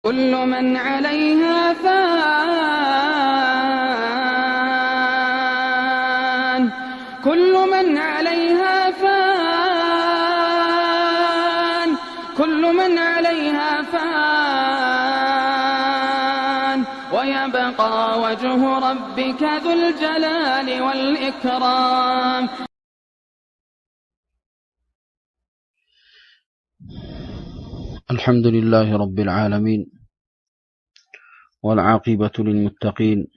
كل من عليها فان كل من عليها فان كل من عليها فان ويبقى وجه ربك ذو الجلال والإكرام. الحمد لله رب العالمين والعاقبة للمتقين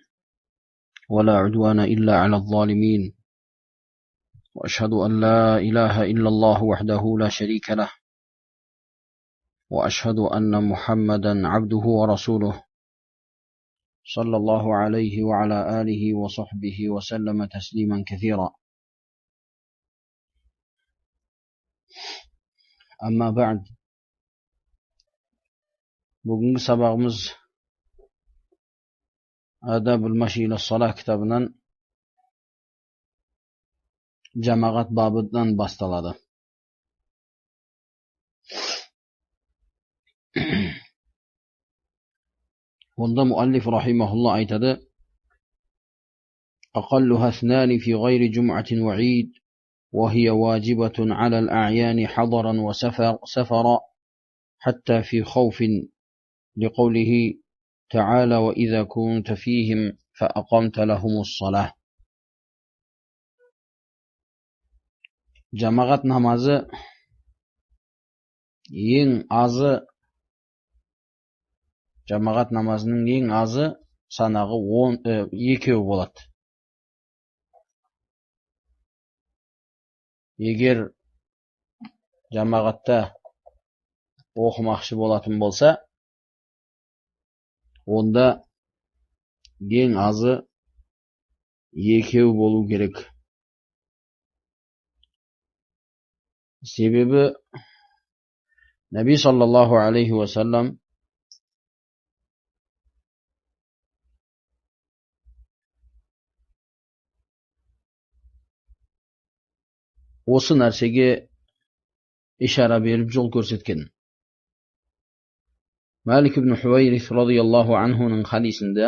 ولا عدوان إلا على الظالمين، وأشهد أن لا إله إلا الله وحده لا شريك له، وأشهد أن محمدا عبده ورسوله صلى الله عليه وعلى آله وصحبه وسلم تسليما كثيرا. أما بعد، bugungi sabagimiz Adabul Mashi ila Salah kitobidan jamoat bobidan bostaladi. Bunda muallif rahimahulloh aytadi: "Aqalluha ithnani fi ghayri jum'atin wa 'id wa hiya wajibatun 'ala al-a'yan hadaran wa safara hatta fi khawfin لقوله تعالى وإذا كنت فيهم فأقمت لهم الصلاة." Jamaat namozi jamaat namozining eng azi sanog'i 2 bo'ladi. Agar jamoatda o'qimoqchi bo'lатын bo'lsa, onda eng azi 2 bo'lu kerak. Sebebi Nabiy sallallohu alayhi va sallam o'sha narsaga ishora berib yo'l ko'rsatgan. Malik ibn Huwayrith radhiyallohu anhu ning hadisida,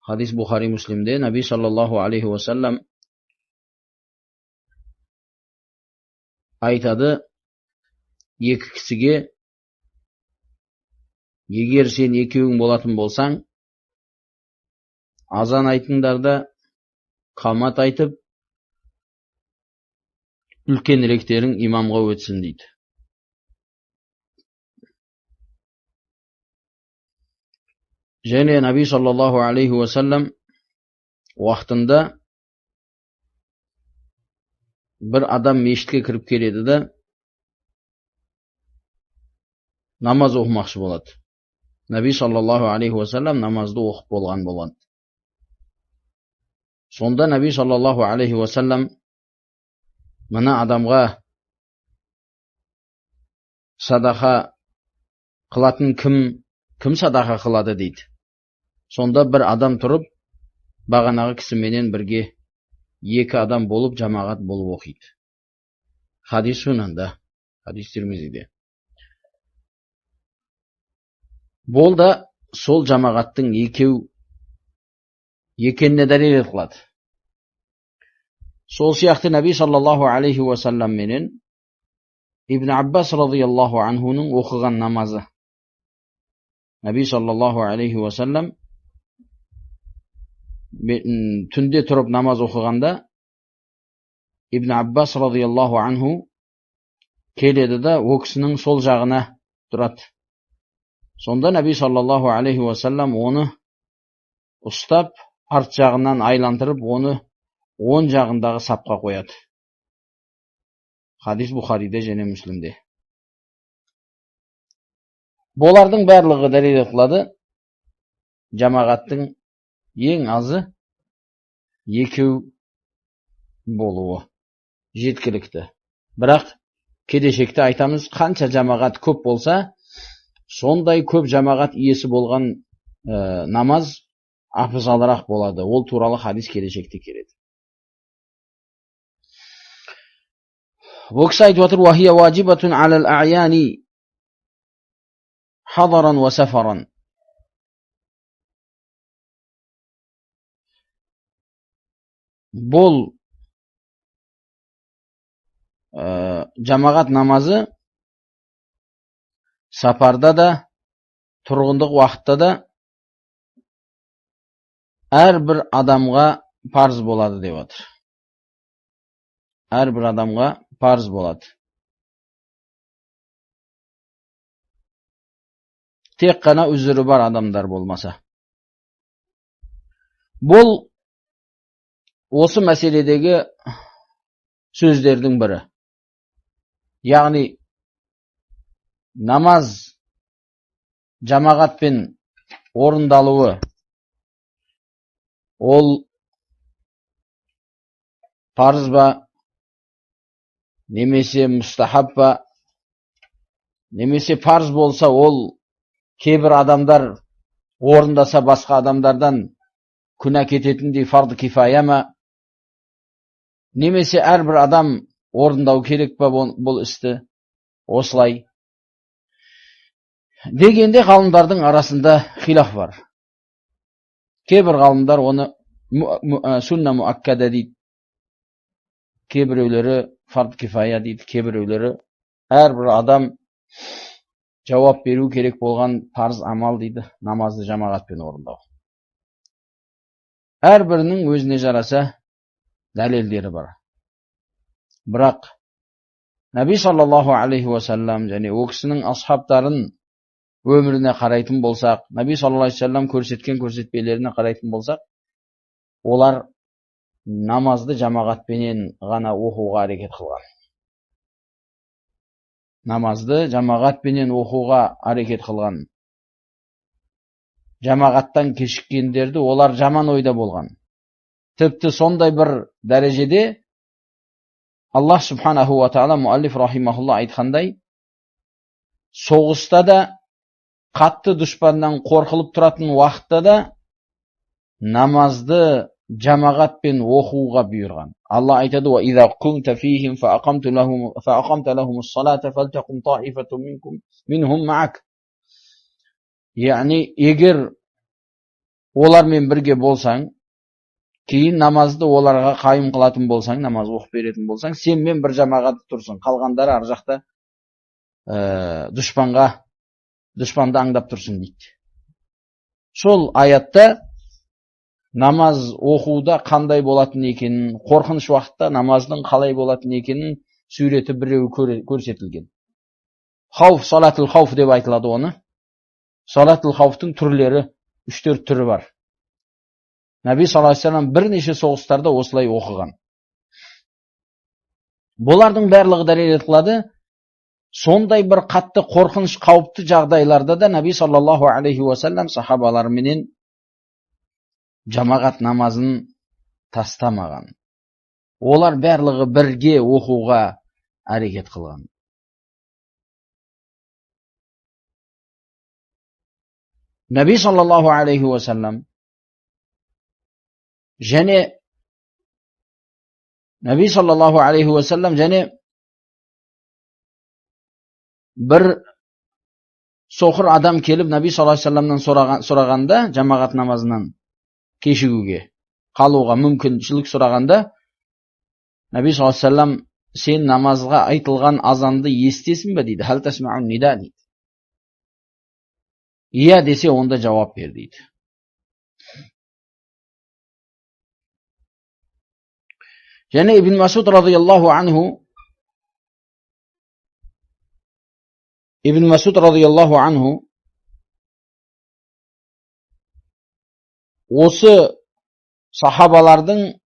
hadis Buxoriy Muslimda, Nabiy sallallohu alayhi va sallam aytadi: "Ikki kishiga agar sen 2 bo'lатын bo'lsang, azon aytinglarda, qomat aytib, ulkenreklerin imamga o'tsin" deydi. Және Nabiy sallallohu alayhi va sallam vaqtida bir odam meshitga kirib keladi-da, namoz o'qimoqchi bo'ladi. Nabiy sallallohu alayhi va sallam namozni o'qib bo'lgan bo'ladi. Sonda Nabiy sallallohu alayhi va sallam mana odamga sadaqa qilатын kim sadaqa qiladi deydi. Sonda bir odam turib, bag'anaga kishi bilan birga 2 odam bo'lib jamoat bo'lib o'qiydi. Hadis sunanda, hadis Tirmizida. Bo'ldi, sol jamoatning 2 ekanini dalil qiladi. Sol siyoqda Nabiy sallallohu alayhi va sallam bilan Ibn Abbas radhiyallohu anhu ning o'qigan namozi. Nabiy sallallohu alayhi va sallam tunda turib namoz o'qiganda Ibn Abbas radhiyallohu anhu keladi-da, o'kisining sol jag'ina turadi. Sonda Nabiy sallallohu alayhi va sallam uni ustab, art jag'idan aylantirib, uni 10 jag'indagi sapqa qo'yadi. Hadis Buxoriyda және Muslimda. Bularning barligi dalil qiladi, jamoatning eng azi 2 bo'luvi жеткілікті. Biroq kelешекте aytamiz, qancha jamoat ko'p bo'lsa, sonday ko'p jamoat iyesi bo'lgan namoz afzalroq bo'ladi. Ol туралы hadis kelешекте keladi. Bu kishi aytib o'tir: "Va hiya wajibatun 'alal a'yani hadaran va safaran. Бұл жамағат намазы сапарда да, тұрғындық уақытта да әрбір адамға парыз болады деп отыр. Әрбір адамға парыз болады. Тек қана үзірі бар адамдар болмаса. Бұл осы мәселедегі сөздердің бірі. Яғни намаз жамағатпен орындалуы ол парыз ба, немесе мұстахаб ба, немесе парыз болса ол кейбір адамдар орындаса басқа адамдардан күнә кететіндей фарды кифая ма, немесе әрбір адам орындау керек па бұл істі, осылай дегенде ғалымдардың арасында хилаф бар. Кейбір ғалымдар оны сүнна муаккада дейді, кейбіреулері фард кифая дейді, кейбіреулері әрбір адам жауап беру керек болған парыз амал дейді, намазды жамағатпен орындау. Әрбірінің өзіне жараса дәлелдері бар. Бірақ Наби саллаллаху алейхи ва саллам және ол кісінің асхабтарын өміріне қарайтын болсақ, Наби саллаллаху алейхи ва саллам көрсеткен көрсетпелеріне қарайтын болсақ, олар намазды жамағатпенен ғана оқуға әрекет қылған. Намазды жамағатпенен оқуға әрекет қылған. Жамағаттан кешіккендерді олар жаман ойда болған. Тіпті сондай бір дәрежеде Аллах субханаху ва таала муаллиф рахимахулла айтқандай, соғыста да қатты дұшпаннан қорқылып тұратын уақытта да намазды жамағатпен оқуға бұйырған. Алла айтады: "Ва иза кунта фихим фаақамта лахумус-салата фалтақум таифатун минхум маак." Яғни, егер олармен бірге болсаң, кейін намазды оларға қайым қылатын болсаң, намаз оқып беретін болсаң, сенмен бір жамағат тұрсын, қалғандары ар жақта дұшпанды аңдап тұрсын дейді. Сол аятта намаз оқуда қандай болатын екенін, қорқыныш уақытта намаздың қалай болатын екенін суреті біреу көрсетілген. Хауф, салатыл хауф деп айтылады оны. Салатыл хауфтың түрлері 3-4 түрі бар. Наби саллаллаху алейхи ва саллям бірнеше соғыстарда осылай оқыған. Бұлардың барлығы дәлел қылады, сондай бір қатты қорқыныш, қауіпті жағдайларда да Наби саллаллаху алейхи ва саллям сахабаларменен жамағат намазын тастамаған. Олар барлығы бірге оқуға әрекет қылған. Наби саллаллаху алейхи ва саллям және бір соқыр адам келіп Наби саллаллаху алейхи ва салламнан сұрағанда, жамағат намазынан кешігуге, қалуға мүмкіншілік сұрағанда, Наби саллаллаху алейхи ва саллям: "Сен намазға айтылған азанды естесің бе?" дейді. "Хал тасмаун нида" дейді. "Иә" десе, онда жауап бер дейді. Және Ибн Масуд радияллаху анху осы сахабалардың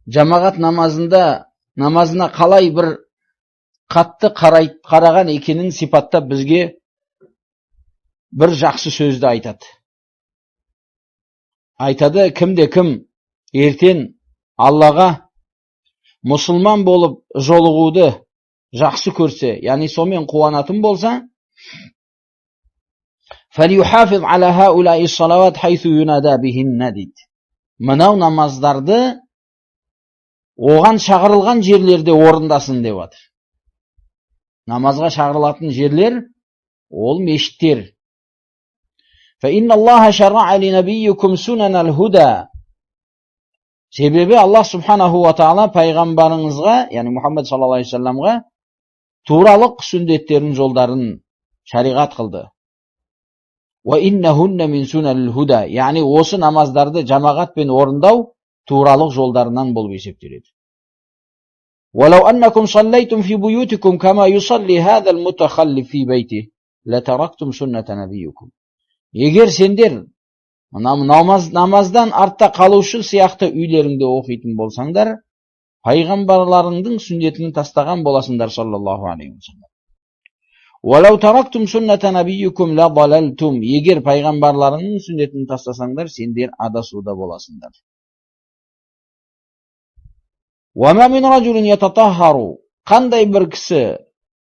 жамағат намазына қалай бір қатты қараған екенін сипаттап бізге бір жақсы сөзді айтады. Айтады: кімде кім ертең Аллаға мұсылман болып жолығуды жақсы көрсе, яғни сомен қуанатын болса, فَلْيُحَافِظْ عَلَى هَؤُلَاءِ الصَّلَوَاتِ حَيْثُ يُنَادَى بِهِنَّ дейді. Мынау намаздарды оған шақырылған жерлерде орындасын деп отыр. Намазға шақырылатын жерлер Ол мешіттер. فَإِنَّ اللَّهَ شَرَعَ لِنَبِيِّكُمْ سُنَنَ الْهُدَى. Себебі Аллах Субханаху ва Таала пайғамбарыңызға, яғни Мұхаммед саллаллаху алейхи ва салламға туралық сүндеттерін, жолдарын шариғат қылды. وَإِنَّهُنَّ مِنْ سُنَنِ الْهُدَى. Яғни осы намаздарды жамағатпен орындау туралық жолдарынан болып есептеледі. وَلَوْ أَنَّكُمْ صَلَّيْتُمْ فِي بُيُوتِكُمْ كَمَا يُصَلِّي هَذَا الْمُتَخَلِّفُ فِي بَيْتِهِ لَتَرَكْتُمْ سُنَّةَ نَبِيِّكُمْ. Егер сендер намаздан артта қалушы сияқты үйлеріңде оқитын болсаңдар, пайғамбарларыңның сүннетін тастаған боласыңдар, саллаллаху алейхи ва саллям. وَلَوْ تَرَكْتُمْ سُنَّةَ نَبِيِّكُمْ لَضَلَلْتُمْ. Егер пайғамбарларыңның сүннетін тастасаңдар, сендер адасуда боласыңдар. وَمَا مِنْ رَجُلٍ يَتَطَهَّرُ. Қандай бір кісі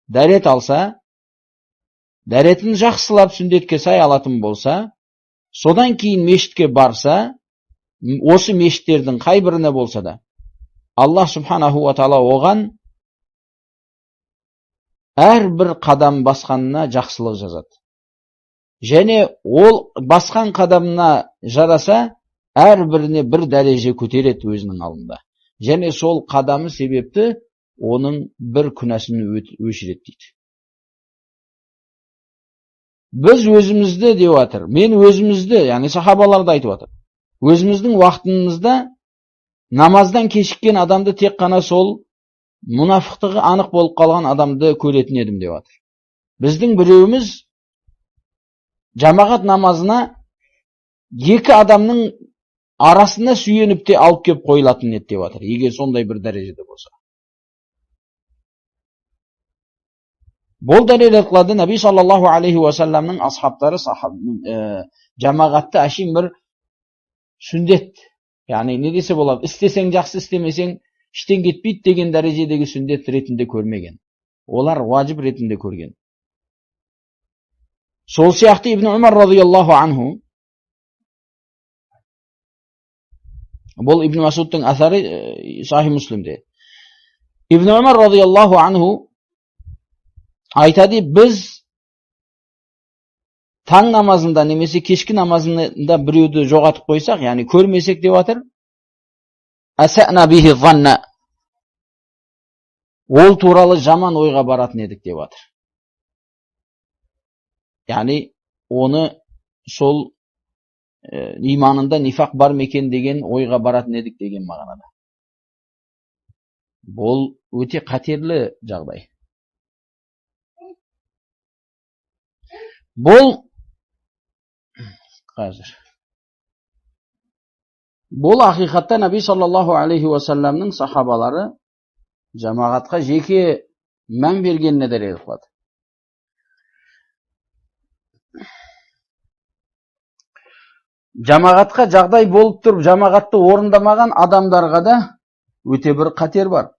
дәрет алса, дәретін жақсылап сүндетке сай алатын болса, содан кейін мешітке барса, осы мешіттердің қай біріне болса да, Аллах Субханаху ва Таала оған әрбір қадам басқанына жақсылық жазады. Және ол басқан қадамына жараса, әрбіріне бір дәреже көтереді өзінің алдында. Және сол қадамы себепті оның бір күнәсін өшіреді дейді. Біз өзімізді деп жатыр. Мен өзімізді, яғни сахабаларды айтып жатыр. Өзіміздің уақытымызда намаздан кешіккен адамды тек қана сол мұнафықтығы анық болып қалған адамды көретін едім деп жатыр. Біздің біреуіміз жамағат намазына екі адамның арасына сүйеніп те алып кеп қойылатын еді деп жатыр. Егер сондай бір дәрежеде болса. Бұл дәлел қылады Наби саллаллаху алейхи ва салламның асхабтары жамағатты әшейін бір сүндет, яғни не десе болады, істесең жақсы, істемесең іштен кетпейді деген дәрежедегі сүндет ретінде көрмеген. Олар уажib ретінде көрген. Сол сияқты Ибн Умар радиаллаху анху, бұл Ибн Масудтың асары Сахи Муслимде. Ибн Умар радиаллаху анху айтады, біз таң намазында немесе кешкі намазында біреуді жоғатып қойсақ, яғни көрмесек деп жатыр, асана бихи занна, ол туралы жаман ойға баратын едік деп жатыр. Яғни оны сол иманында нифақ бар мекен деген ойға баратын едік деген мағынада. Бұл өте қатерлі жағдай. Бұл ақиқатта Наби саллаллаху алейхи ва салламның сахабалары жамағатқа жеке мән бергеніне дәлел қылады. Жамағатқа жағдай болып тұрып, жамағатты орындамаған адамдарға да өте бір қатер бар.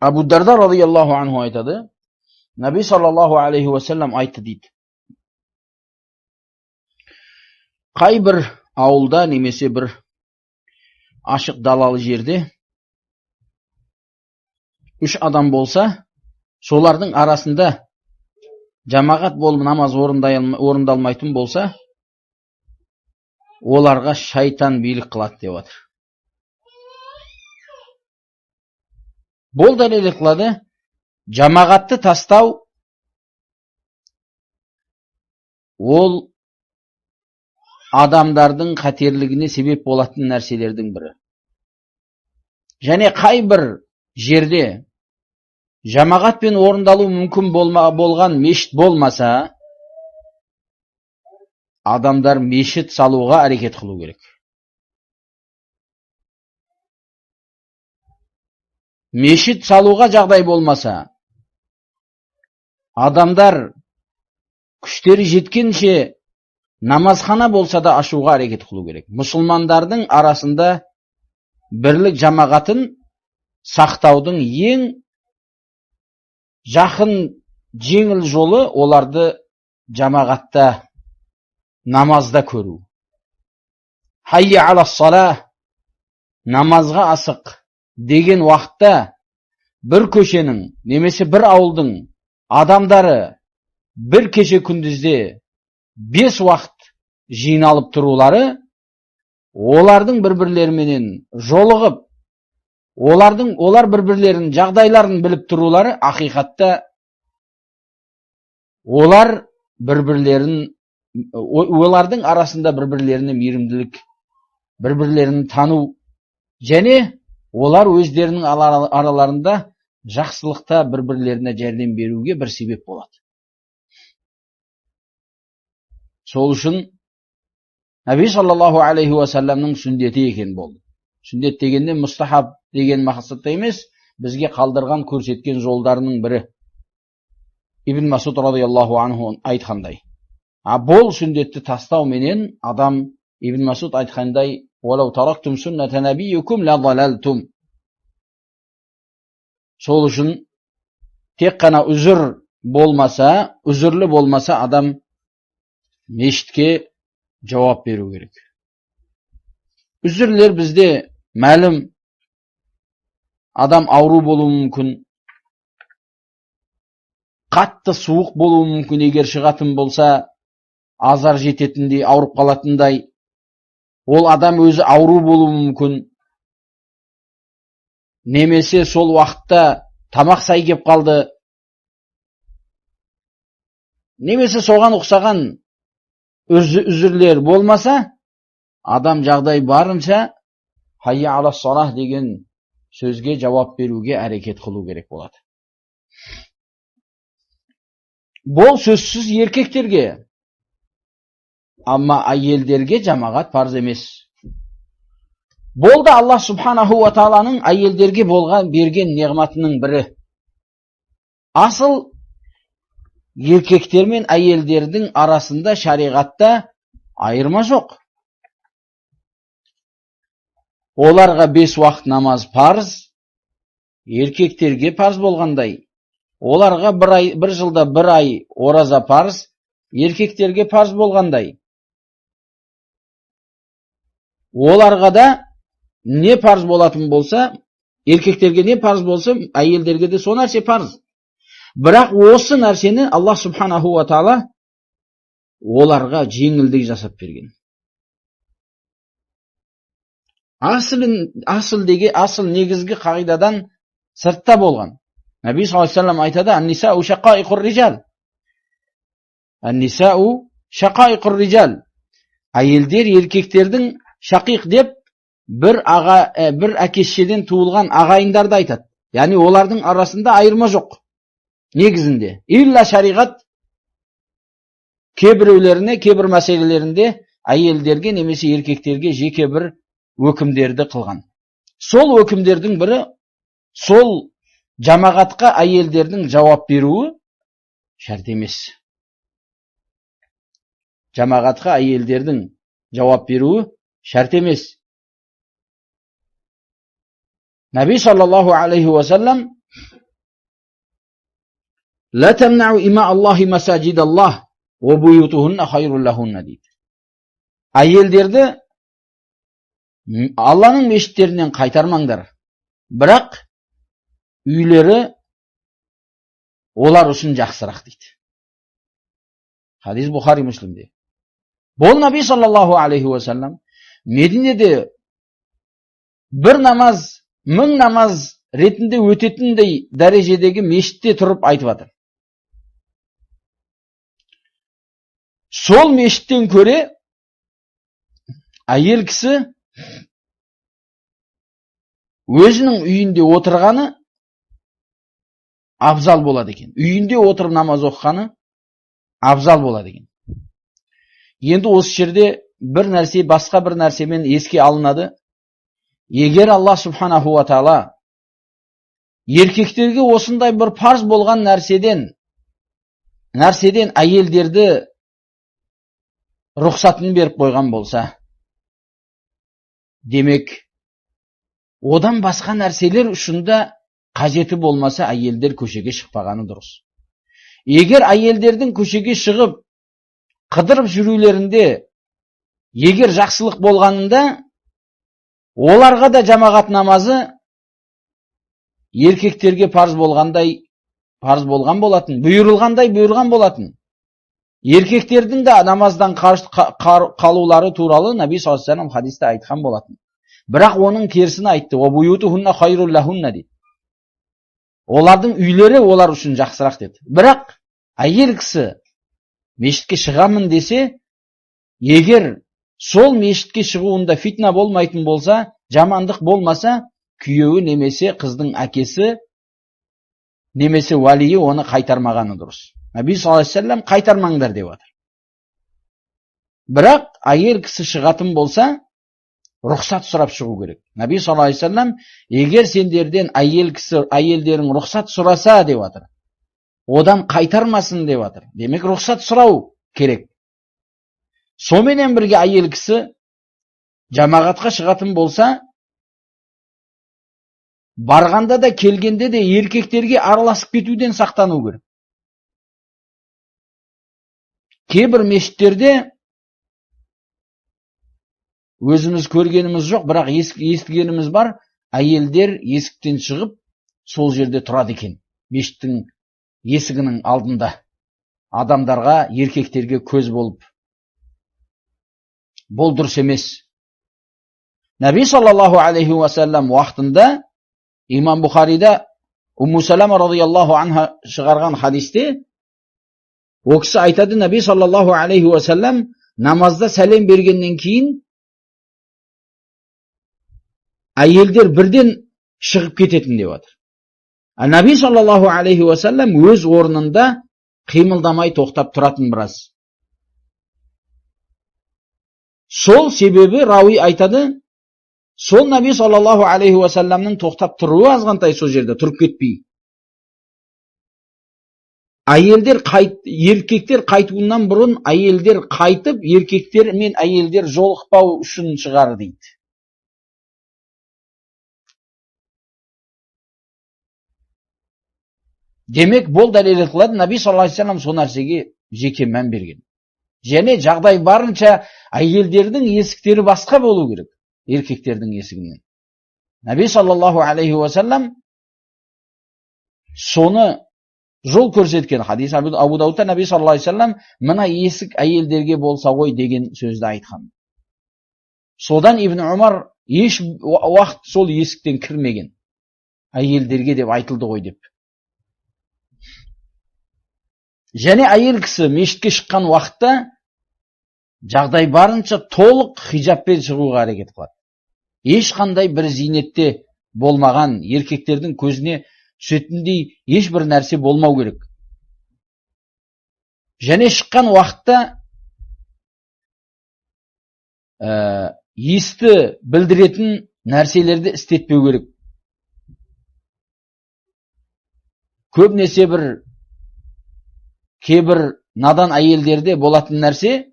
Абу Дарда радиаллаху анху айтады, Наби саллаллаху алейхи ва саллам айтты дейді. Қай бір ауылда немесе бір ашық далалы жерде 3 адам болса, солардың арасында жамағат болып намаз орындалмайтын болса, оларға шайтан билік қылады деп отыр. Бұл дәлел қылады, жамағатты тастау ол адамдардың қатерлігіне себеп болатын нәрселердің бірі. Және қай бір жерде жамағатпен орындалу мүмкін болған мешіт болмаса, адамдар мешіт салуға әрекет қылу керек. Мешіт салуға жағдай болмаса, адамдар күштері жеткенше намазхана болса да ашуға әрекет қылу керек. Мұсылмандардың арасында бірлік жамағатын сақтаудың ең жақын жеңіл жолы оларды жамағатта, намазда көру. Хайя ала сала, намазға асық деген уақытта бір көшенің немесе бір ауылдың адамдары бір кеше күндізде 5 уақыт жиналып тұрулары, олардың бір-бірлеріменен жолығып, олар бір-бірлерінің жағдайларын біліп тұрулары, ақиқатта олардың арасында бір-бірлеріне мейірімділік, бір-бірлерін тану, және олар өздерінің араларында жақсылықта бір-бірлеріне жәрдем беруге бір себеп болады. Сол үшін Наби саллаллаху алейхи ва салламның сүндеті екен болды. Сүндет дегенде мұстахаб деген мақсатта емес, бізге қалдырған, көрсеткен жолдарының бірі. Ибн Масуд радияллаху анху айтқандай. Бұл сүндетті тастау менен адам, Ибн Масуд айтқандай, «Уалау тарактум сүннәте набийюкум ла далалтум». Сол үшін тек қана үзірлі болмаса адам мешітке жауап беру керек. Үзірлер бізде мәлім, адам ауру болуы мүмкін, қатты суық болуы мүмкін, егер шығатын болса, азар жететіндей, ауырып қалатындай, ол адам өзі ауру болуы мүмкін, немесе сол уақытта тамақ сай кеп қалды, немесе соған ұқсаған үзірлер болмаса, адам жағдай барынша хайя ала салах деген сөзге жауап беруге әрекет қылу керек болады. Бұл сөзсіз еркектерге, amma әйелдерге жамағат парыз емес. Бұл да Аллах субханаху ва тааланың әйелдерге берген неғматының бірі. Асыл еркектер мен әйелдердің арасында шариғатта айырма жоқ. Оларға 5 уақыт намаз парыз, еркектерге парыз болғандай. Оларға бір жылда 1 ай ораза парыз, еркектерге парыз болғандай. Оларға да не парыз болатын болса, еркектерге не парыз болса, әйелдерге де со нәрсе парыз. Бірақ осы нәрсені Аллах субханаху ва таала оларға жеңілдік жасап берген. Асыл негізгі қағидадан сыртта болған. Наби саллаллаху алейхи ва саллям айтады: "Ан-нисау шақаиқур rijal." Ан-нисау шақаиқур rijal. Әйелдер еркектердің шақиқ деп бір әке-шешеден туылған ағайындарды айтады. Яғни олардың арасында айырма жоқ. Негізінде илля шариғат кейбіреулеріне, кейбір мәселелерінде әйелдерге немесе еркектерге жеке бір өкімдерді қылған. Сол өкімдердің бірі, сол жамағатқа әйелдердің жауап беруі шарт емес. Жамағатқа әйелдердің жауап беруі шарт емес. Наби саллаллаху алейхи ва саллям «Ла тамнау има Аллахи масаджид Аллах, ва буютухунна хайрун лахунна» дейді. Әйелдерді Алланың мешіттерінен қайтармаңдар, бірақ үйлері олар үшін жақсырақ дейді. Хадис Бухари Муслимде. Бұл Наби саллаллаху алейхи ва саллям Мединеде бір намаз 1000 намаз ретінде өтетіндей дәрежедегі мешітте тұрып айтып жатыр. Сол мешіттен көре әйел кісі өзінің үйінде отырғаны абзал болады екен. Үйінде отырып намаз оқығаны абзал болады екен. Енді осы жерде бір нәрсе басқа бір нәрсемен еске алынады. Егер Аллах субханаху ва таала еркектерге осындай бір парыз болған нәрседен әйелдерді рұқсатын беріп қойған болса, демек одан басқа нәрселер үшін де қажеті болмаса әйелдер көшеге шықпағаны дұрыс. Егер әйелдердің көшеге шығып қыдырып жүрулерінде егер жақсылық болғанында, оларға да жамағат намазы еркектерге парыз болғандай парыз болған болатын, бұйырылғандай бұйырған болатын. Еркектердің де намаздан қалулары туралы Наби саллаллаху алейхи ва саллям хадисте айтқан болатын. Бірақ оның терісін айтты. وَبُيُوتُهُنَّ خَيْرٌ لَهُنَّ деді. Олардың үйлері олар үшін жақсырақ деді. Бірақ әйел кісі мешітке шығамын десе, егер сол мешітке шығуында фитна болмайтын болса, жамандық болмаса, күйеуі немесе қыздың әкесі немесе уәлиі оны қайтармағаны дұрыс. Наби саллаллаху алейхи ва саллям қайтармаңдар деп отыр. Бірақ әйел кісі шығатын болса, рұқсат сұрап шығу керек. Наби саллаллаху алейхи ва саллям, егер сендерден әйелдерің рұқсат сұраса деп отыр, одан қайтармасын деп отыр. Демек, рұқсат сұрау керек. Соменен бірге әйел кісі жамағатқа шығатын болса, барғанда да келгенде де еркектерге араласып кетуден сақтану керек. Кейбір мешіттерде өзіміз көргеніміз жоқ, бірақ естігеніміз бар, әйелдер есіктен шығып сол жерде тұрады екен. Мешіттің есігінің алдында адамдарға, еркектерге көз болып. Бұл дұрыс емес. Наби саллаллаху алейхи ва саллям уақытында имам Бухарида Умму Салама радияллаху анха шығарған хадисте о кісі айтады, Наби саллаллаху алейхи ва саллям намазда сәлем бергеннен кейін әйелдер бірден шығып кететін деп отыр. Наби саллаллаху алейхи ва саллям өз орнында қимылдамай тоқтап тұратын біраз. Сол себебі рауи айтады, сол Наби саллаллаху алейхи ва саллямның тоқтап тұруы азғантай сол жерде тұрып кетпей. Еркектер қайтуынан бұрын әйелдер қайтып, еркектер мен әйелдер жолықпау үшін шығар дейді. Демек, бұл дәлел қылады, Наби саллаллаху алейхи ва саллям сол нәрсеге жеке мән берген. Және жағдай барынша әйелдердің есіктері басқа болу керек, еркектердің есігінен. Наби саллаллаху алейхи ва саллям соны жол көрсеткен. Хадис Абу Даудта Наби саллаллаху алейхи ва саллям мына есік әйелдерге болса ғой деген сөзді айтқан. Содан Ибн Умар еш уақыт сол есіктен кірмеген. Әйелдерге деп айтылды ғой деп. Және әйел кісі мешітке шыққан уақытта жағдай барынша толық хижабпен шығуға әрекет қылады. Ешқандай бір зейнетте болмаған, еркектердің көзіне түсетіндей ешбір нәрсе болмау керек. Және шыққан уақытта есті білдіретін нәрселерді істетпеу керек. Көбінесе кейбір надан әйелдерде болатын нәрсе,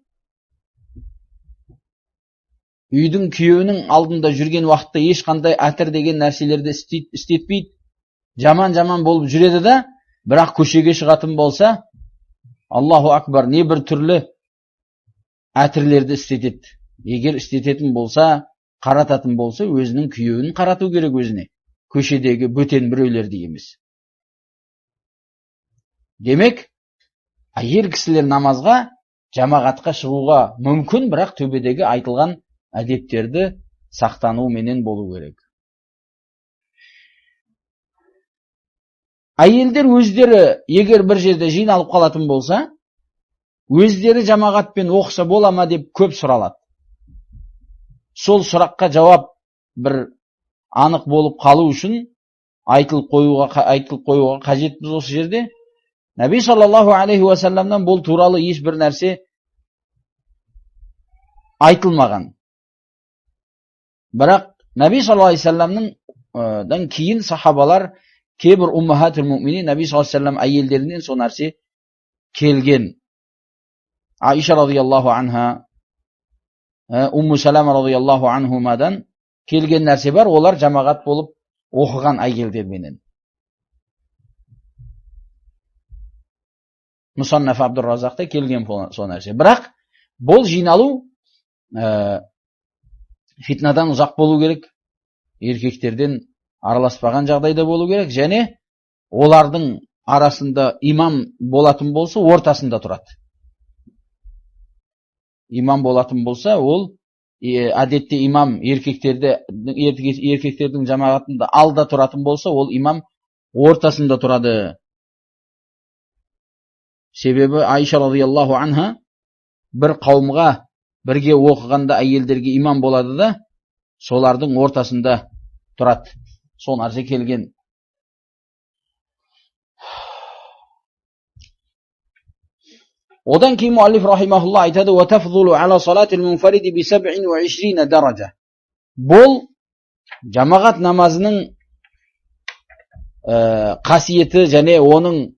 үйдің күйеуінің алдында жүрген уақытта ешқандай әтір деген нәрселерді істетпейді, жаман болып жүреді да, бірақ көшеге шығатын болса, Аллаху акбар, не бір түрлі әтірлерді істетеді. Егер істететін болса, қарататын болса, өзінің күйеуін қарату керек өзіне. Көшедегі бөтен біреулерді емес. Демек, әйел кісілер намазға, жамағатқа шығуға мүмкін, бірақ төбедегі айтылған әдеттерді сақтану менен болу керек. Әйелдер өздері егер бір жерде жиналып қалатын болса, өздері жамағатпен оқыса бола ма деп көп сұралады. Сол сұраққа жауап бір анық болып қалу үшін айтылып қоюға қажетпіз осы жерде. Наби саллаллаху алейхи ва салламнан бұл туралы ешбір нәрсе айтылмаған. Бірақ Наби саллаллаху алейхи ва салламнан кейін сахабалар кейбір уммахатул муъминин Наби саллаллаху алейхи ва саллям әйелдерінен сол нәрсе келген. Аиша радияллаху анха, Умму Салама радияллаху анхумадан келген нәрсе бар, олар жамағат болып оқыған әйелдерменен. Musannaf Абдур-Разақта келген сол нәрсе. Бірақ бұл жиналу фитнадан ұзақ болу керек, еркектерден араласпаған жағдайда болу керек, және олардың арасында имам болатын болса, ортасында тұрады. Имам болатын болса, ол әдетте имам еркектердің жамағатында алда тұратын болса, ол имам ортасында тұрады. Себебі Айша радиаллаху анха бір қауымға бірге оқығанда әйелдерге имам болады да, солардың ортасында тұрады. Сол нәрсе келген. Одан кейін муаллиф рахимахулла айтады: "Ва тафдулу ала салатил мунфариди би 27 даража." Бұл жамағат намазының қасиеті және оның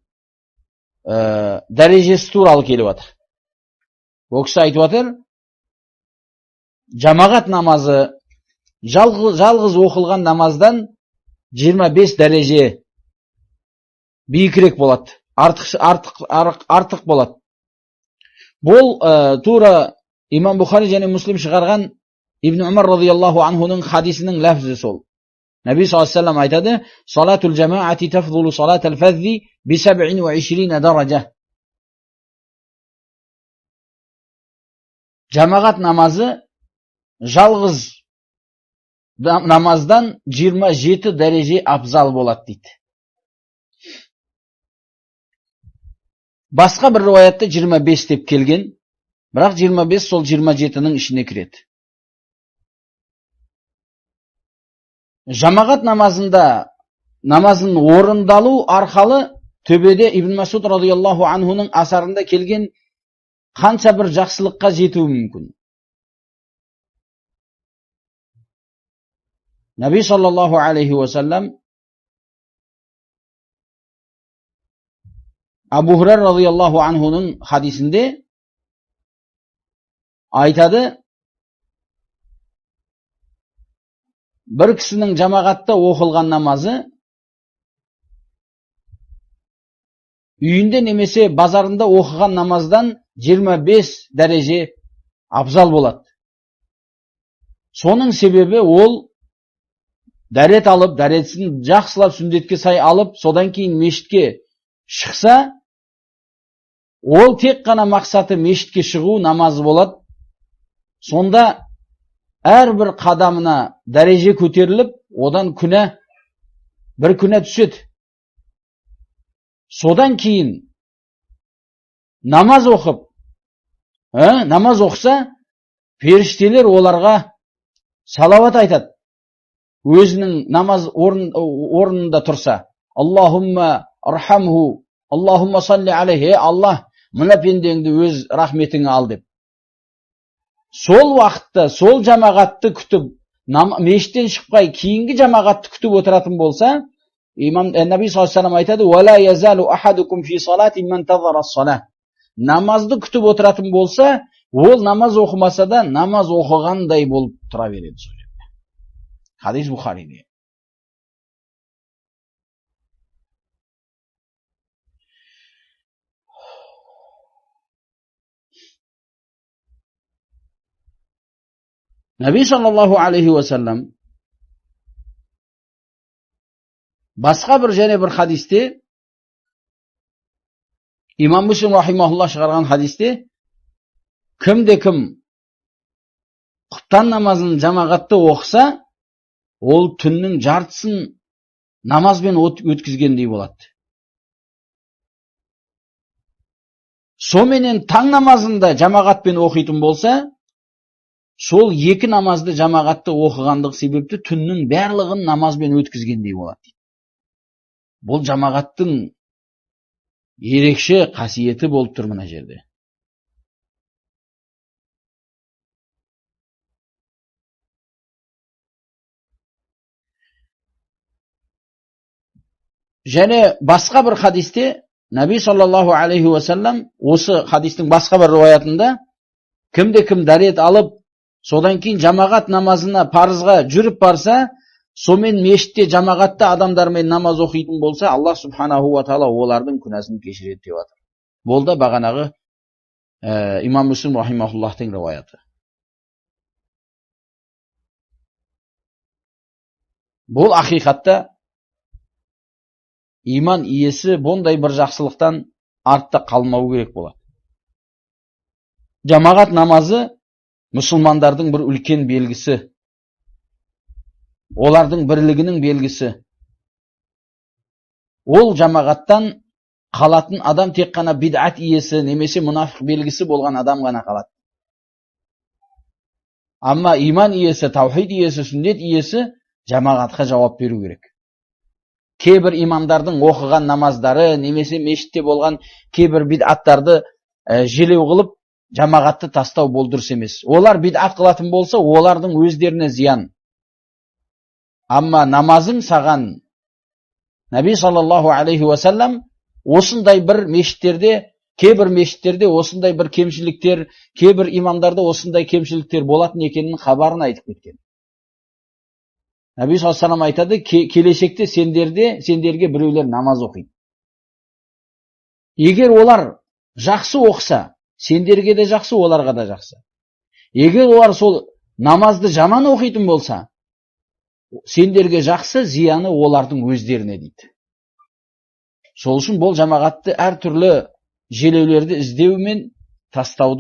дәрежесі туралы келіп жатыр. Ол кісі айтып жатыр, жамағат намазы жалғыз оқылған намаздан 25 дәреже биікірек болады, артық болады. Бұл тура имам Бухари және Муслим шығарған Ибн Умар радиаллаху анхуның хадисінің ләфзі сол. Наби саллаллаху алейхи ва саллям айтады: "Салатул жамаати тафдулу салатал фаззи би 27 даража." Жамағат намазы жалғыз намаздан 27 дәреже абзал болады дейді. Басқа бір риwayatта 25 деп келген, бірақ 25 сол 27-ның ішіне кіреді. Жамағат намазын орындалу арқалы төбеде Ибн Масуд радиаллаху анхуның асарында келген қанша бір жақсылыққа жетуі мүмкін. Наби саллаллаху алейхи ва саллям Абу Хурайра радиаллаху анхуның хадисінде айтады: бір кісінің жамағатта оқылған намазы үйінде немесе базарында оқыған намаздан 25 дәреже абзал болады. Соның себебі ол дәрет алып, дәретсін жақсылап сүндетке сай алып, содан кейін мешітке шықса, ол тек қана мақсаты мешітке шығу намазы болады. Сонда әрбір қадамына дәреже көтеріліп, одан бір күнә түседі. Содан кейін намаз оқыса, періштелер оларға салават айтады. Өзінің намаз орнында тұрса, Аллахумма архамху, Аллахумма салли алейхи, Аллах, мына пендеңді өз рахметіңе ал деп. Сол уақытта, сол жамағатты күтіп, мешіттен шықпай, кейінгі жамағатты күтіп отыратын болса, имам Наби саллаллаху алейхи ва саллям айтады: "Вала язалу ахадукум фи салати ман тазара ас-салах." Намазды күтіп отыратын болса, ол намаз оқымаса да намаз оқығандай болып тұра береді сол жерде. Хадис Бухариде. Наби саллаллаху алейхи ва саллям басқа бір хадисте, имам Муслим рахимахулла шығарған хадисте, кім құптан намазын жамағатта оқыса, ол түннің жартысын намазбен өткізгендей болады. Соменен таң намазында жамағатпен оқитын болса, сол екі намазды жамағатты оқығандық себепті түннің барлығын намазбен өткізгендей болады. Бұл жамағаттың ерекше қасиеті болып тұр мына жерде. Және басқа бір хадисте Наби саллаллаху алейхи ва саллям осы хадистің басқа бір риwayatында кім дәрет алып, содан кейін жамағат намазына парызға жүріп барса, сомен мешітте жамағатта адамдармен намаз оқитын болса, Аллах субханаху ва таала олардың күнәсін кешіреді деп жатыр. Бұл да бағанағы имам Муслим рахимахуллахтың риwayаты. Бұл ақиқатта иман иесі бұндай бір жақсылықтан артта қалмау керек болады. Жамағат намазы мұсылмандардың бір үлкен белгісі, олардың бірлігінің белгісі. Ол жамағаттан қалатын адам тек қана бид'ат иесі немесе мұнафиқ белгісі болған адам ғана қалады. Амма иман иесі, таухид иесі, сүннет иесі жамағатқа жауап беру керек. Кейбір имамдардың оқыған намаздары немесе мешітте болған кейбір бид'аттарды желеу қылып жамағатты тастау бұл дұрыс емес. Олар бид'ат қылатын болса, олардың өздеріне зиян. Амма намазың саған Наби саллаллаху алейхи ва саллам осындай бір мешіттерде, кейбір мешіттерде осындай бір кемшіліктер, кейбір имамдарда осындай кемшіліктер болатын екенін хабарын айтып кеткен. Наби саллаллаху алейхи ва саллам айтады, келешекте сендерге біреулер намаз оқиды. Егер олар жақсы оқса, сендерге де жақсы, оларға да жақсы. Егер олар сол намазды жаман оқитын болса, сендерге жақсы, зияны олардың өздеріне дейді. Сол үшін бұл жамағатты әртүрлі желеулерді іздеу мен тастау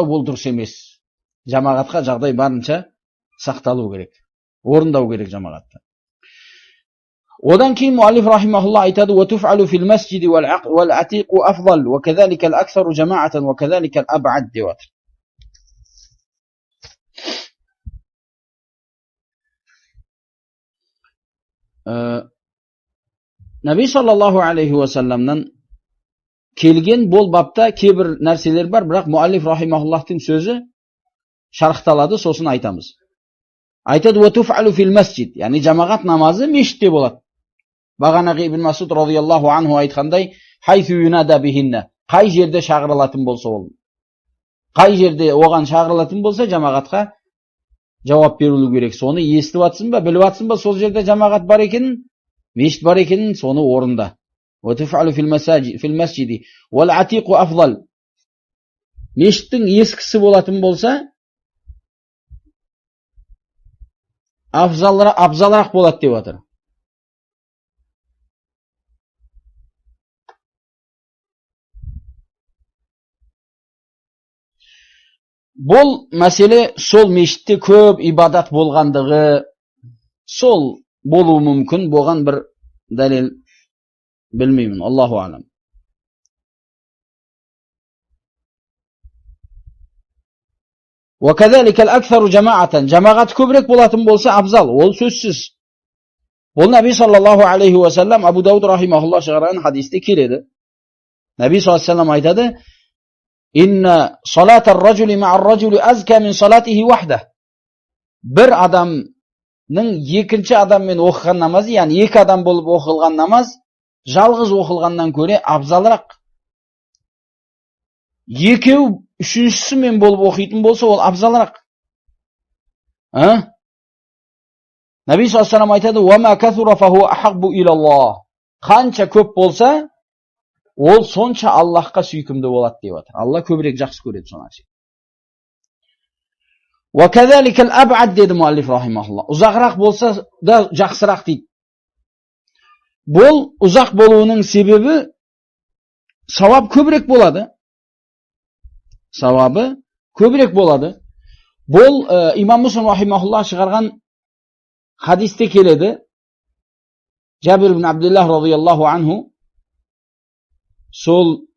бұл дұрыс емес. Жамағатқа жағдай барынша сақталу керек, орындау керек жамағатты. Одан кейін муаллиф рахимахулла айтады: "Ва туф'алу фил масджиди вал атиқу афдал, ва казалика ал аксару жамаатан, ва казалика ал аб'ад" деп жатыр. Наби саллаллаху алейхи ва салламнан келген бұл бапта кейбір нәрселер бар, бірақ муаллиф рахимахуллахтың сөзі шарықталады, сосын айтамыз. Айтады: "Ва туф'алу фил масджид", яғни жамағат намазы мешітте болады. Бағанағы Ибн Масуд радияллаху анху айтқандай, "Хайсу юнада бихинна", қай жерде шақырылатын болса ол. Қай жерде оған шақырылатын болса, жамағатқа жауап берілу керек. Соны естіп атсың ба, біліп атсың ба, сол жерде жамағат бар екенін, мешіт бар екенін, соны орында. "Ва туф'алу фил масджиди вал атиқу афдал", мешіттің ескісі болатын болса, абзалырақ болады деп отыр. Бұл мәселе сол мешітте көп ибадат болғандығы, сол болуы мүмкін, болған бір дәлел білмеймін, Аллаху алам. Ва казалика ал аксару жамаатан, жамағат көбірек болатын болса абзал, ол сөзсіз. Ол Наби саллаллаху алейхи ва саллам Абу Дауд рахимахуллах шығарған хадисте келеді. Наби саллаллаху алейхи ва саллам айтады: "Инна салатар раджули ма'ар раджули азка мин салатихи вахда". Бір адамның екінші адаммен оқыған намазы, яғни екі адам болып оқылған намаз, жалғыз оқылғаннан көре абзалырақ. Екеу үшіншісімен болып оқитын болса, ол абзалырақ. Наби саллаллаху алейхи ва саллам айтады: "Ва ма касура фаху ахаббу илаллах". Қанша көп болса, ол сонша Аллахқа сүйкімді болады деп отыр. Алла көбірек жақсы көреді соны. "Ва казалика ал аб'ад", деді муаллиф рахимахулла. Ұзағырақ болса да жақсырақ дейді. Бұл ұзақ болуының себебі сауап көбірек болады. Сауабы көбірек болады. Бұл имам Муслим рахимахулла шығарған хадисте келеді. Жабир ибн Абдуллах радияллаху анху, сол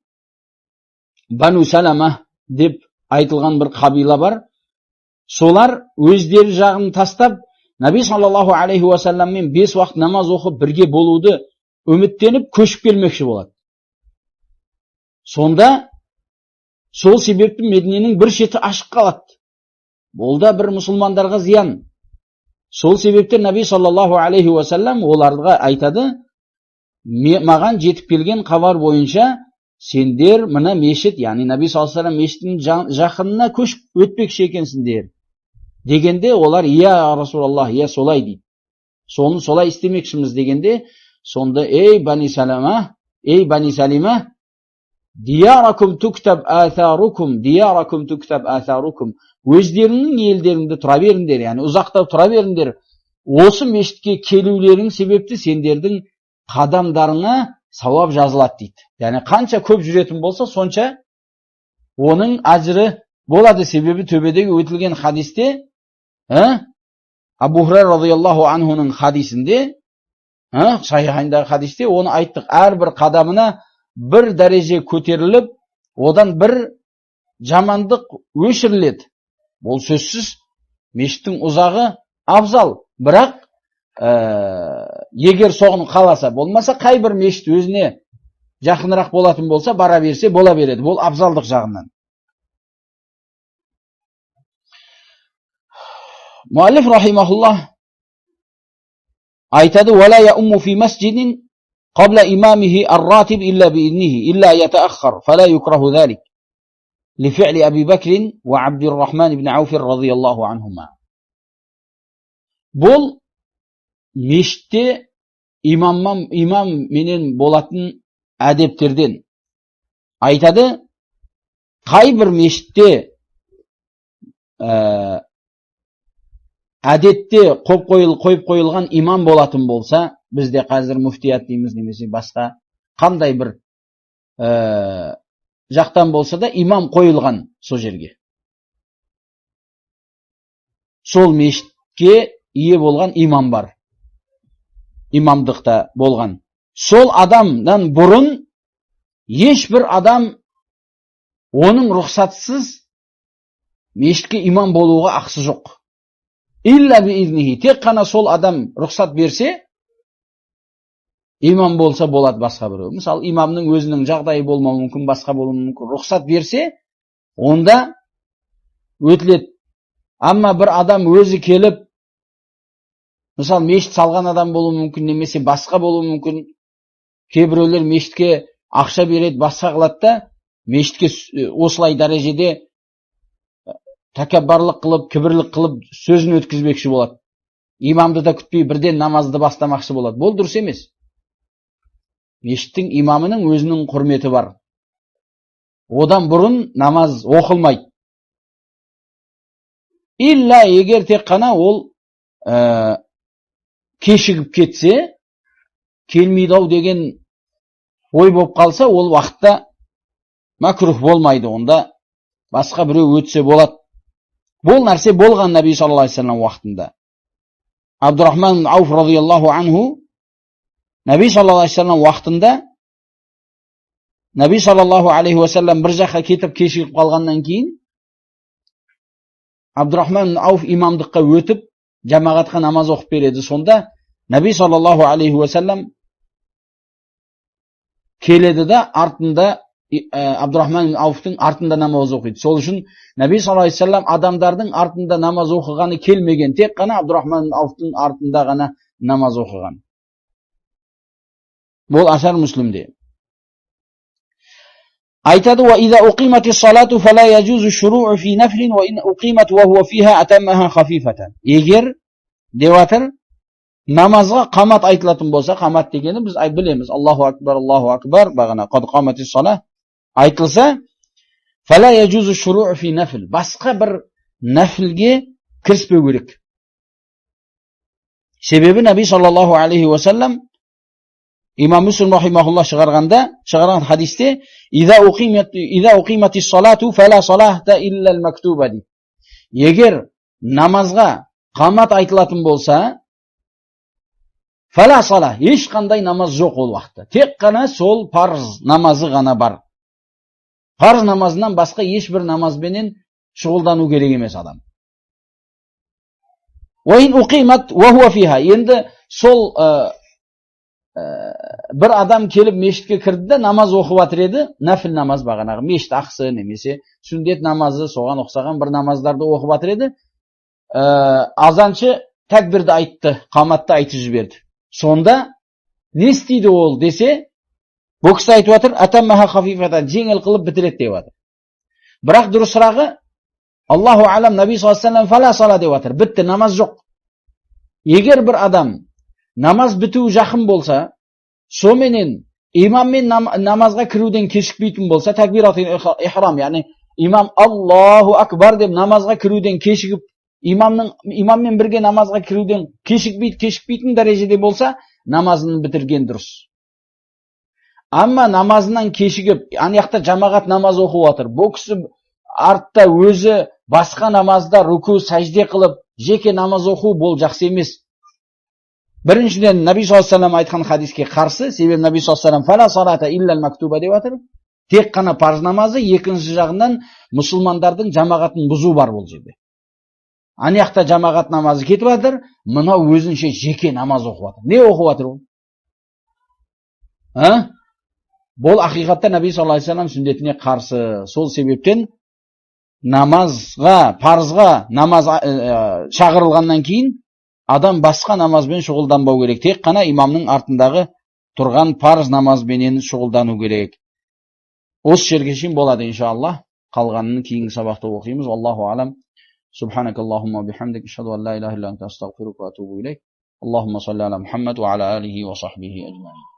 Бану Салама деп айтылған бір қабила бар. Солар өздері жағын тастап, Наби саллаллаху алейхи ва салламмен 5 уақыт намаз оқып бірге болуды үміттеніп көшіп келмекші болады. Сонда сол себепті Мединенің бір шеті ашық қалады. Бұл да бір мұсылмандарға зиян. Сол себепті Наби саллаллаху алейхи ва саллам оларға айтады: "Маған жетіп келген хабар бойынша сендер мына мешіт, яғни Наби саллаллаху алейхи ва саллам мешітінің жақынына көшіп өтпекші екенсіңдер." Дегенде олар: "Я Расулаллах, я солай" дейді. Соны солай істемекшіміз дегенде, сонда: "Ей Бани Салама, ey Bani Salima, diyarakum tuktab atharukum. Өздеріңнің елдеріңді тұра беріңдер, яғни ұзақтап тұра беріңдер. Осы мешітке келулерің себепті сендердің қадамдарыңа сауап жазылады дейді. Яғни қанша көп жүретін болса, сонша оның ажыры болады. Себебі төбедегі өтілген хадисте, Абу Хурайра радиаллаху анхуның хадисінде, Сахихайндағы хадисте оны айттық. Әрбір қадамына бір дәреже көтеріліп, одан бір жамандық өшіріледі. Бұл сөзсіз мешіттің ұзағы абзал. Бірақ егер соғын қаласа, болмаса қай бір мешіт өзіне жақынырақ болатын болса, бара берсе бола береді. Бұл абзалдық жағынан. Муаллиф рахимахуллах айтады: "Вала яумму фи масджидин qabla imamihi ar-ratib illa bi'idnihi illa yata'akhkhar fala yukrahu dhalik li fi'li Abi Bakr wa Abdurrahman ibn Auf radhiyallahu anhuma." Бұл мешітте имам менен болатын әдептерден. Айтады, қай бір мешітте әдетте қойып қойылған имам болатын болса, бізде қазір муфтият дейміз, немесе басқа қандай бір жақтан болса да имам қойылған сол жерге. Сол мешітке ие болған имам бар. Имамдықта болған. Сол адамдан бұрын ешбір адам оның рұқсатсыз мешітке имам болуға ақысы жоқ. Илля биизнихи, тек қана сол адам рұқсат берсе, имам болса болады басқа біреу. Мысалы, имамның өзінің жағдайы болмауы мүмкін, басқа болуы мүмкін. Рұқсат берсе, онда өтіледі. Амма бір адам өзі келіп, мысалы, мешіт салған адам болуы мүмкін, немесе басқа болуы мүмкін. Кейбіреулер мешітке ақша береді, басқа қылады да, мешітке осылай дәрежеде тәкәббарлық қылып, кібірлік қылып, сөзін өткізбекші болады. Имамды да күтпей бірден намазды бастамақшы болады. Бұл дұрыс емес. Мешіттің имамының өзінің құрметі бар. Одан бұрын намаз оқылмайды. Илля егер тек қана ол кешігіп кетсе, келмейді-ау деген ой болып қалса, ол уақытта макрух болмайды. Онда басқа біреу өтсе болады. Бұл нәрсе болған Наби саллаллаху алейхи вассалам уақытында. Абдуррахман Ауф радиаллаху анху Наби саллаллаху алейхи вассалам уақытында Наби саллаллаху алейхи вассалам бір жаққа кетіп кешігіп қалғаннан кейін Абдуррахман Ауф имамдыққа өтіп жамағатқа намаз оқып береді. Сонда Наби саллаллаху алейхи вассалам келеді да артында Абдуррахман Ауфтың артында намаз оқиды. Сол үшін Наби саллаллаху алейхи вассалам адамдардың артында намаз оқығаны келмеген, тек қана Абдуррахман Ауфтың артында ғана намаз оқыған. Бұл Асар Муслимде. Айтады: "Ва иза уқиматис салату фала яджузу шуру'у фи нафлин ва ин уқимат ва хува фиха атаммаха хафифатан." Егер деватыр намазға қамат айтылатын болса, қамат дегені біз білеміз. Аллаху акбар, бағана қад қаматис сала айтылса, фала яджузу шуру'у фи нафл. Басқа бір нафлге кіріспеу керек. Себебі Наби саллаллаху алейхи вассалам имам Муслим рахимахуллах шығарған хадисте: "Иза уқиматис салату фала салахта илля ал-мактуба." Егер намазға қамат айтылатын болса, фала сала, ешқандай намаз жоқ ол уақытта. Тек қана сол парыз намазы ғана бар. Парыз намазынан басқа ешбір намазбенен шұғылдану керек емес адам. Уайын уқимат уахуа фиха. Енді сол бір адам келіп мешітке кірді де намаз оқып жатыр еді, нафіл намаз бағанағы мешіт ақысы немесе сүндет намазы, соған ұқсаған бір намаздарды оқып жатыр еді. Азаншы тәкбірді айтты, қаматты айтып жіберді. Сонда не істейді ол десе, бұл кісі айтып жатыр, атаммаха хафифатан, жеңіл қылып бітіреді деп жатыр. Бірақ дұрысырағы, Аллаху алам, Наби саллаллаху алейхи вассалам фала сала деп жатыр. Бітті, намаз жоқ. Егер бір адам намаз бітуі жақын болса, соменен imommen namozga kiruvdan kechikmaydigan bo'lsa, takbiratul ihrom, ya'ni imom Allohu akbar deb namozga kiruvdan kechikib, imommen birga namozga kiruvdan kechikmaydigan darajada bo'lsa, namozini bitirgan durus. Ammo namozdan kechikib, ya'ni yoqda jamoat namoz o'qiyotdir. Bu kishi artda o'zi boshqa namozda ruku, sajda qilib, jeki namoz o'qiy bo'l yaxshi emas. Birinchidan Nabiy sollallohu alayhi vasallam aytgan hadisga qarshi, sebab Nabiy sollallohu alayhi vasallam fala salata illa al-maktuba deyotir. Tek qana farz namozi, ikkinchi jag'idan musulmonlarning jamoatini buzuv bor bo'ldi. Ani yoqda jamoat namozi ketyotir, mana o'zincha jeki namoz o'qiyapti. Ne o'qiyapti u? Ha? Bu haqiqatda Nabiy sollallohu alayhi vasallam sunnatiga qarshi. Sol sebepten namozga, farzga namoz chaqirilgandan keyin adam boshqa namoz bilan shug'ullanmau kerak. Tek qana imomning ortidagi turgan farz namoz bilan shug'ullanu kerak. O'z shergishim bo'ladi inshaalloh. Qolganini keyingi saboqda o'qiymiz. Allohu a'lam. Subhanakallohumma bihamdik ashhadu an la ilaha illa anta astaghfiruka va atubu ilayk. Allohumma salli ala Muhammad va ala alihi va sahbihi ajma'in.